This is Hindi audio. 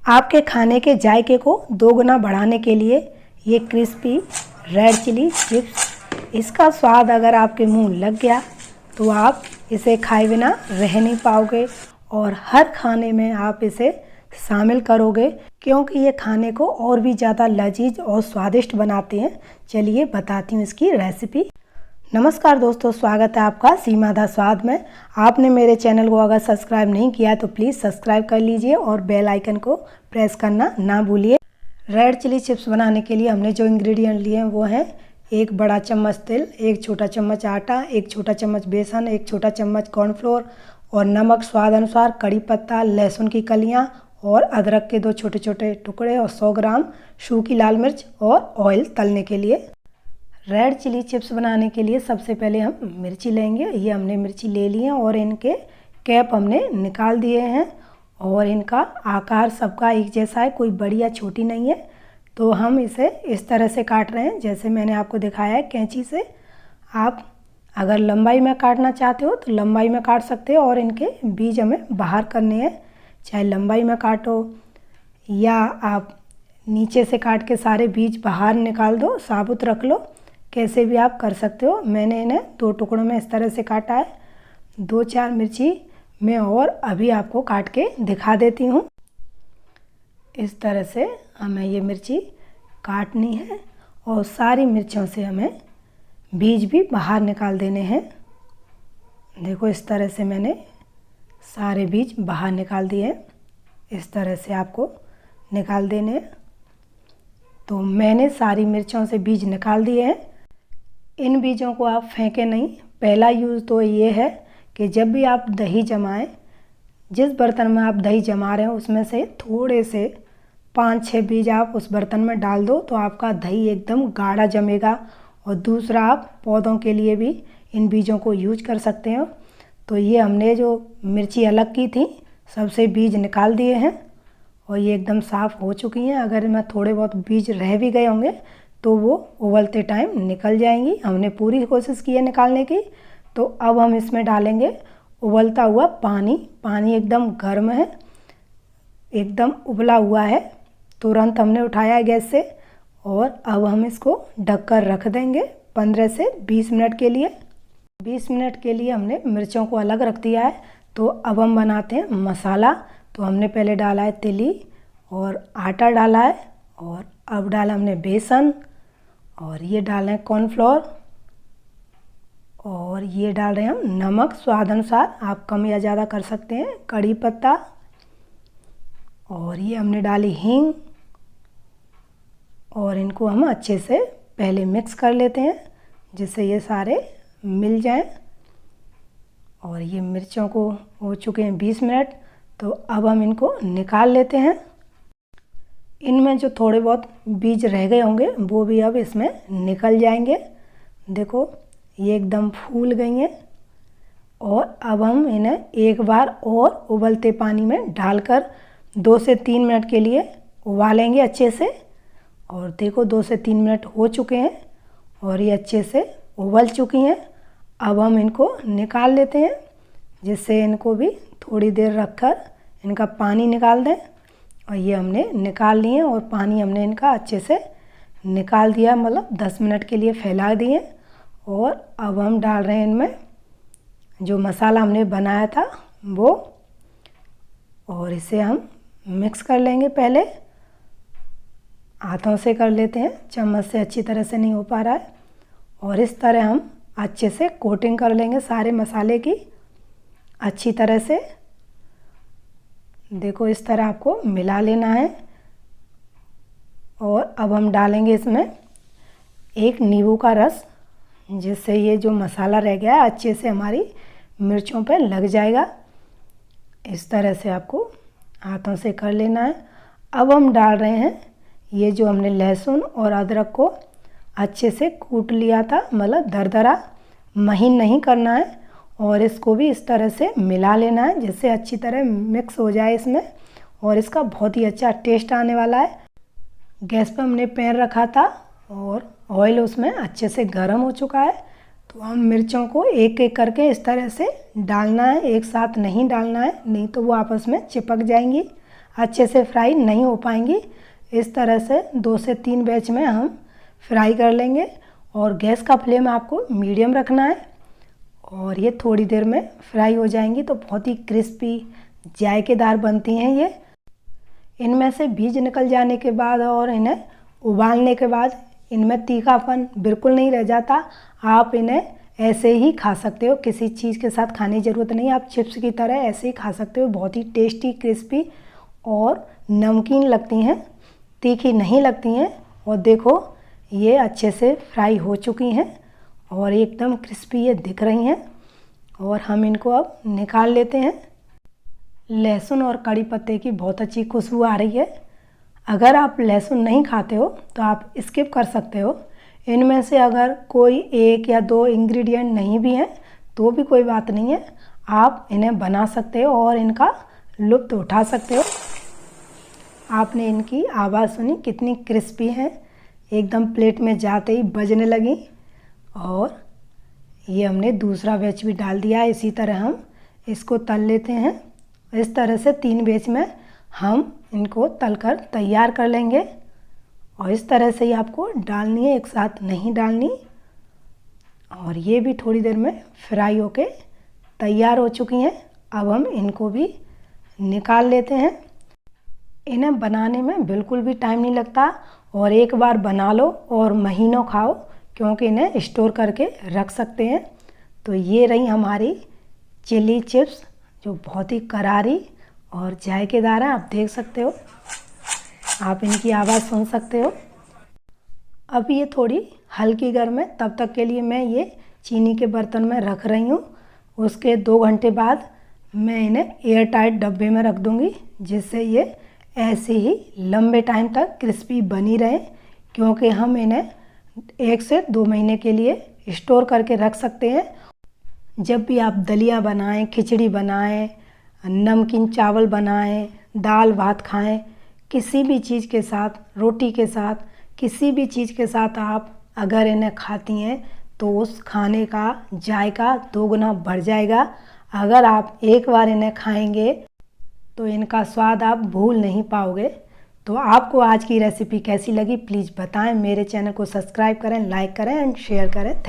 आपके खाने के जायके को दोगुना बढ़ाने के लिए ये क्रिस्पी रेड चिली चिप्स, इसका स्वाद अगर आपके मुंह लग गया तो आप इसे खाए बिना रह नहीं पाओगे और हर खाने में आप इसे शामिल करोगे, क्योंकि ये खाने को और भी ज़्यादा लजीज और स्वादिष्ट बनाते हैं। चलिए बताती हूँ इसकी रेसिपी। नमस्कार दोस्तों, स्वागत है आपका सीमा दा स्वाद में। आपने मेरे चैनल को अगर सब्सक्राइब नहीं किया तो प्लीज़ सब्सक्राइब कर लीजिए और बेल आइकन को प्रेस करना ना भूलिए। रेड चिली चिप्स बनाने के लिए हमने जो इंग्रेडिएंट लिए हैं वो हैं 1 बड़ा चम्मच तिल, 1 छोटा चम्मच आटा, 1 छोटा चम्मच बेसन, 1 छोटा चम्मच कॉर्नफ्लोर और नमक स्वाद अनुसार, कड़ी पत्ता, लहसुन की कलियाँ और अदरक के 2 छोटे छोटे टुकड़े और 100 ग्राम सूखी लाल मिर्च और ऑयल तलने के लिए। रेड चिली चिप्स बनाने के लिए सबसे पहले हम मिर्ची लेंगे। ये हमने मिर्ची ले ली है और इनके कैप हमने निकाल दिए हैं और इनका आकार सबका एक जैसा है, कोई बड़ी या छोटी नहीं है। तो हम इसे इस तरह से काट रहे हैं जैसे मैंने आपको दिखाया है कैंची से। आप अगर लंबाई में काटना चाहते हो तो लंबाई में काट सकते हो और इनके बीज हमें बाहर करने हैं। चाहे लंबाई में काटो या आप नीचे से काट के सारे बीज बाहर निकाल दो, साबुत रख लो, कैसे भी आप कर सकते हो। मैंने इन्हें 2 टुकड़ों में इस तरह से काटा है। 2-4 मिर्ची मैं और अभी आपको काट के दिखा देती हूँ। इस तरह से हमें ये मिर्ची काटनी है और सारी मिर्चों से हमें बीज भी बाहर निकाल देने हैं। देखो इस तरह से मैंने सारे बीज बाहर निकाल दिए हैं। इस तरह से आपको निकाल देने हैं। तो मैंने सारी मिर्चों से बीज निकाल दिए हैं। इन बीजों को आप फेंकें नहीं। पहला यूज़ तो ये है कि जब भी आप दही जमाएं, जिस बर्तन में आप दही जमा रहे हो उसमें से थोड़े से 5-6 बीज आप उस बर्तन में डाल दो तो आपका दही एकदम गाढ़ा जमेगा। और दूसरा, आप पौधों के लिए भी इन बीजों को यूज कर सकते हो। तो ये हमने जो मिर्ची अलग की थी सबसे बीज निकाल दिए हैं और ये एकदम साफ़ हो चुकी हैं। अगर मैं थोड़े बहुत बीज रह भी गए होंगे तो वो उबलते टाइम निकल जाएंगी। हमने पूरी कोशिश की है निकालने की। तो अब हम इसमें डालेंगे उबलता हुआ पानी। पानी एकदम गर्म है, एकदम उबला हुआ है। तुरंत हमने उठाया है गैस से और अब हम इसको ढककर रख देंगे 15 से 20 मिनट के लिए। 20 मिनट के लिए हमने मिर्चों को अलग रख दिया है। तो अब हम बनाते हैं मसाला। तो हमने पहले डाला है तिली और आटा डाला है और अब डाला हमने बेसन और ये डालें कॉर्नफ्लोर और ये डाल रहे हैं हम नमक स्वाद अनुसार, आप कम या ज़्यादा कर सकते हैं, कड़ी पत्ता और ये हमने डाली हींग और इनको हम अच्छे से पहले मिक्स कर लेते हैं जिससे ये सारे मिल जाएं। और ये मिर्चों को हो चुके हैं 20 मिनट। तो अब हम इनको निकाल लेते हैं। इनमें जो थोड़े बहुत बीज रह गए होंगे वो भी अब इसमें निकल जाएंगे। देखो ये एकदम फूल गई हैं और अब हम इन्हें एक बार और उबलते पानी में डालकर 2 से 3 मिनट के लिए उबालेंगे अच्छे से। और देखो 2 से 3 मिनट हो चुके हैं और ये अच्छे से उबल चुकी हैं। अब हम इनको निकाल लेते हैं जिससे इनको भी थोड़ी देर रखकर इनका पानी निकाल दें। और ये हमने निकाल लिए और पानी हमने इनका अच्छे से निकाल दिया, मतलब 10 मिनट के लिए फैला दिए। और अब हम डाल रहे हैं इनमें जो मसाला हमने बनाया था वो, और इसे हम मिक्स कर लेंगे। पहले हाथों से कर लेते हैं, चम्मच से अच्छी तरह से नहीं हो पा रहा है। और इस तरह हम अच्छे से कोटिंग कर लेंगे सारे मसाले की अच्छी तरह से। देखो इस तरह आपको मिला लेना है। और अब हम डालेंगे इसमें 1 नींबू का रस, जिससे ये जो मसाला रह गया है अच्छे से हमारी मिर्चों पर लग जाएगा। इस तरह से आपको हाथों से कर लेना है। अब हम डाल रहे हैं ये जो हमने लहसुन और अदरक को अच्छे से कूट लिया था, मतलब दरदरा महीन नहीं करना है। और इसको भी इस तरह से मिला लेना है जिससे अच्छी तरह मिक्स हो जाए इसमें और इसका बहुत ही अच्छा टेस्ट आने वाला है। गैस पर हमने पैन रखा था और ऑयल उसमें अच्छे से गर्म हो चुका है। तो हम मिर्चों को एक एक करके इस तरह से डालना है, एक साथ नहीं डालना है, नहीं तो वो आपस में चिपक जाएंगी। अच्छे से फ्राई नहीं हो पाएंगी। इस तरह से 2 से 3 बैच में हम फ्राई कर लेंगे और गैस का फ्लेम आपको मीडियम रखना है और ये थोड़ी देर में फ्राई हो जाएंगी तो बहुत ही क्रिस्पी जायकेदार बनती हैं ये। इनमें से बीज निकल जाने के बाद और इन्हें उबालने के बाद इनमें तीखापन बिल्कुल नहीं रह जाता। आप इन्हें ऐसे ही खा सकते हो, किसी चीज़ के साथ खाने की ज़रूरत नहीं, आप चिप्स की तरह ऐसे ही खा सकते हो। बहुत ही टेस्टी, क्रिस्पी और नमकीन लगती हैं, तीखी नहीं लगती हैं। और देखो ये अच्छे से फ्राई हो चुकी हैं और एकदम क्रिस्पी ये दिख रही हैं और हम इनको अब निकाल लेते हैं। लहसुन और कड़ी पत्ते की बहुत अच्छी खुशबू आ रही है। अगर आप लहसुन नहीं खाते हो तो आप स्किप कर सकते हो। इनमें से अगर कोई 1 या 2 इंग्रेडिएंट नहीं भी हैं तो भी कोई बात नहीं है, आप इन्हें बना सकते हो और इनका लुत्फ़ उठा सकते हो। आपने इनकी आवाज़ सुनी कितनी क्रिस्पी है, एकदम प्लेट में जाते ही बजने लगी। और ये हमने दूसरा बैच भी डाल दिया है। इसी तरह हम इसको तल लेते हैं। इस तरह से 3 बैच में हम इनको तलकर तैयार कर लेंगे और इस तरह से ही आपको डालनी है, एक साथ नहीं डालनी। और ये भी थोड़ी देर में फ्राई होके तैयार हो चुकी हैं। अब हम इनको भी निकाल लेते हैं। इन्हें बनाने में बिल्कुल भी टाइम नहीं लगता और एक बार बना लो और महीनों खाओ, क्योंकि इन्हें स्टोर करके रख सकते हैं। तो ये रही हमारी चिली चिप्स जो बहुत ही करारी और जायकेदार है। आप देख सकते हो, आप इनकी आवाज़ सुन सकते हो। अब ये थोड़ी हल्की गर्म है, तब तक के लिए मैं ये चीनी के बर्तन में रख रही हूँ। उसके 2 घंटे बाद मैं इन्हें एयर टाइट डब्बे में रख दूँगी, जिससे ये ऐसे ही लंबे टाइम तक क्रिस्पी बनी रहे, क्योंकि हम इन्हें 1 से 2 महीने के लिए स्टोर करके रख सकते हैं। जब भी आप दलिया बनाएं, खिचड़ी बनाएं, नमकीन चावल बनाएं, दाल भात खाएं, किसी भी चीज़ के साथ, रोटी के साथ, किसी भी चीज़ के साथ आप अगर इन्हें खाती हैं तो उस खाने का जायका 2 गुना बढ़ जाएगा। अगर आप एक बार इन्हें खाएंगे तो इनका स्वाद आप भूल नहीं पाओगे। तो आपको आज की रेसिपी कैसी लगी प्लीज़ बताएं। मेरे चैनल को सब्सक्राइब करें, लाइक करें एंड शेयर करें। थैंक